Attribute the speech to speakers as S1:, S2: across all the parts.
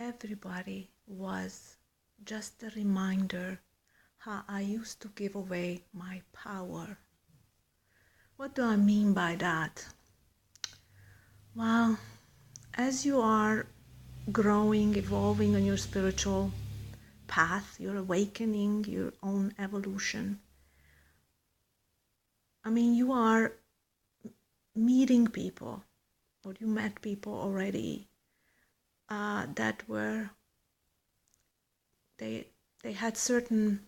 S1: everybody was just a reminder how I used to give away my power. What do I mean by that? Well, as you are growing, evolving on your spiritual path, your awakening, your own evolution, you are meeting people, or you met people already that were, they had certain,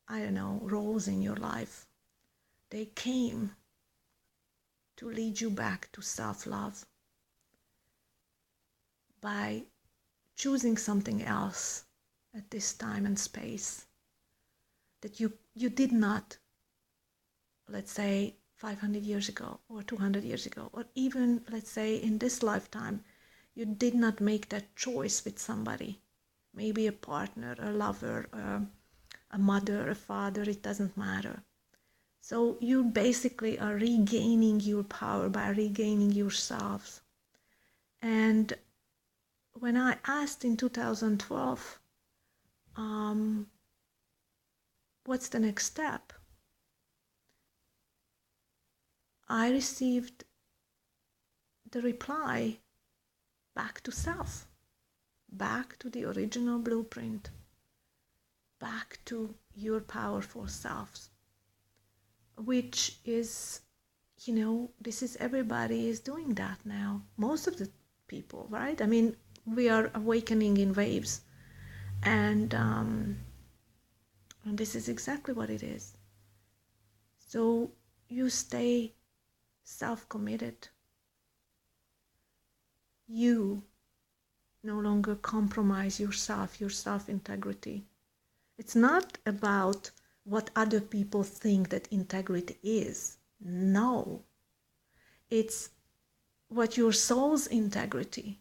S1: roles in your life. They came to lead you back to self-love by choosing something else at this time and space that you did not, let's say, 500 years ago or 200 years ago, or even, let's say, in this lifetime, you did not make that choice with somebody, maybe a partner, a lover, a mother, a father, it doesn't matter. So you basically are regaining your power by regaining yourselves. And when I asked in 2012, what's the next step? I received the reply, back to self, back to the original blueprint, back to your powerful selves, which is, this is, everybody is doing that now. Most of the people, right? We are awakening in waves, and this is exactly what it is. So you stay self-committed. You no longer compromise yourself, your self-integrity. It's not about what other people think that integrity is. No. It's what your soul's integrity.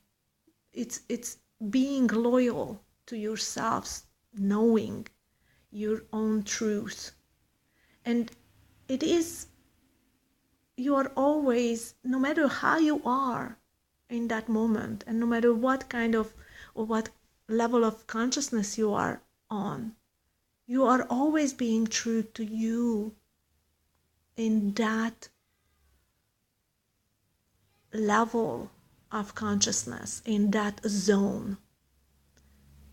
S1: It's being loyal to yourselves, knowing your own truth. And it is, you are always, no matter how you are in that moment, and no matter what kind of, or what level of consciousness you are on, you are always being true to you in that level of consciousness, in that zone,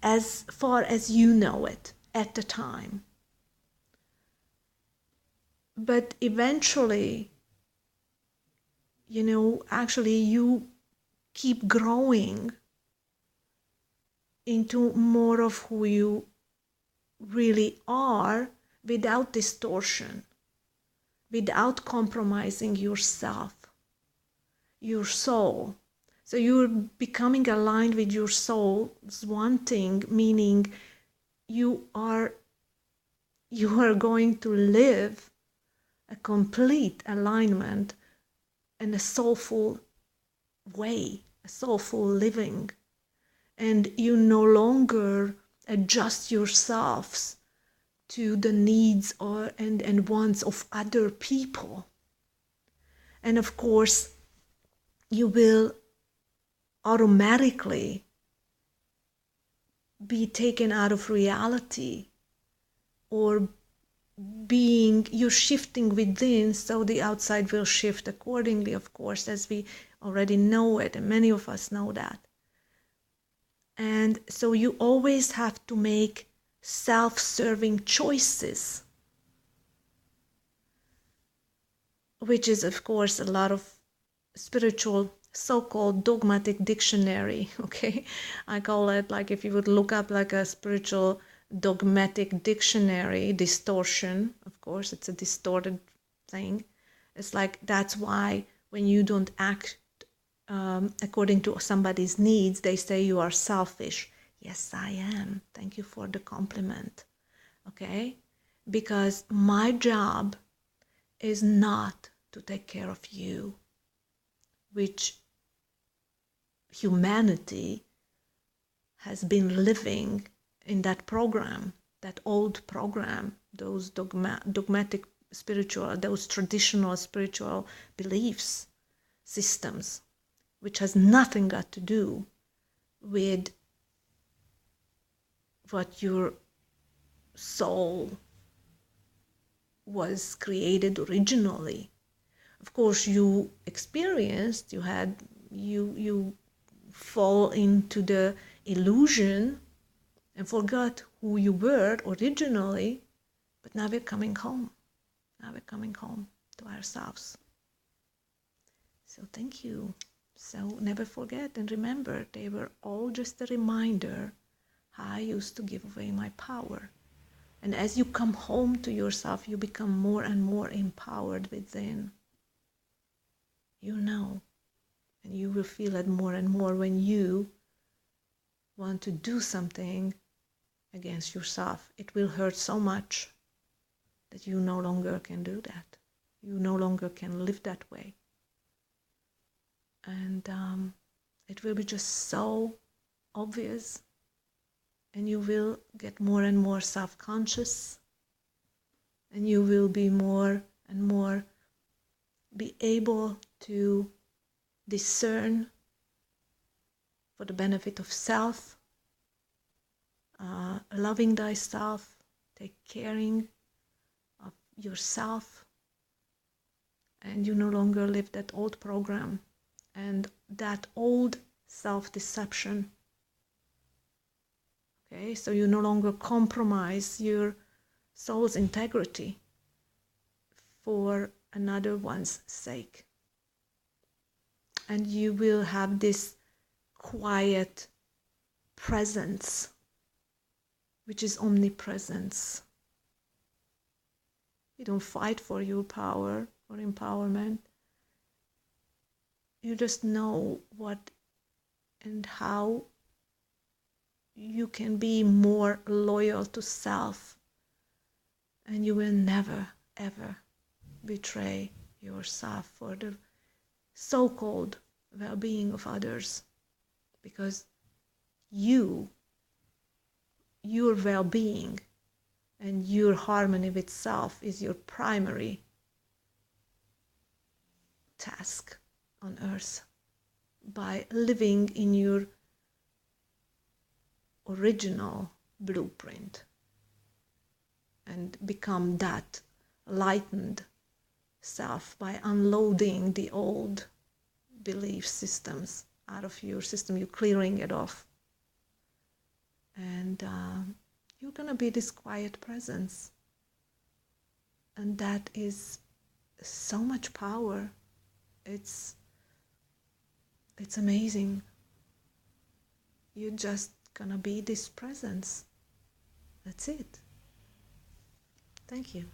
S1: as far as you know it at the time. But eventually, actually you keep growing into more of who you really are, without distortion, without compromising yourself, your soul. So you're becoming aligned with your soul's wanting, meaning you are going to live a complete alignment in a soulful way, a soulful living. And you no longer adjust yourselves to the needs and wants of other people. And of course, you will automatically be taken out of reality, or you're shifting within, so the outside will shift accordingly, of course, as we already know it, and many of us know that. And so you always have to make self-serving choices, which is, of course, a lot of spiritual so-called dogmatic dictionary, okay? I call it, like, if you would look up like a spiritual dogmatic dictionary, distortion, of course, it's a distorted thing. It's like, that's why when you don't act according to somebody's needs, they say you are selfish. Yes, I am. Thank you for the compliment. Okay? Because my job is not to take care of you, which humanity has been living in that program, that old program, those dogmatic spiritual, those traditional spiritual beliefs, systems, which has nothing got to do with what your soul was created originally. Of course, you experienced, you fall into the illusion and forgot who you were originally, but now we're coming home. Now we're coming home to ourselves. So thank you. So never forget and remember, they were all just a reminder how I used to give away my power. And as you come home to yourself, you become more and more empowered within. You know, and you will feel it more and more when you want to do something against yourself. It will hurt so much that you no longer can do that. You no longer can live that way. And it will be just so obvious, and you will get more and more self-conscious, and you will be more and more be able to discern for the benefit of self, loving thyself, take caring of yourself, and you no longer live that old program and that old self-deception. Okay, so you no longer compromise your soul's integrity for another one's sake. And you will have this quiet presence, which is omnipresence. You don't fight for your power or empowerment. You just know what and how you can be more loyal to self, and you will never, ever betray yourself for the so-called well-being of others, because your well-being and your harmony with self is your primary task on earth. By living in your original blueprint and become that lightened self, by unloading the old belief systems out of your system, you're clearing it off, and you're gonna be this quiet presence, and that is so much power. It's amazing. You're just gonna be this presence. That's it. Thank you.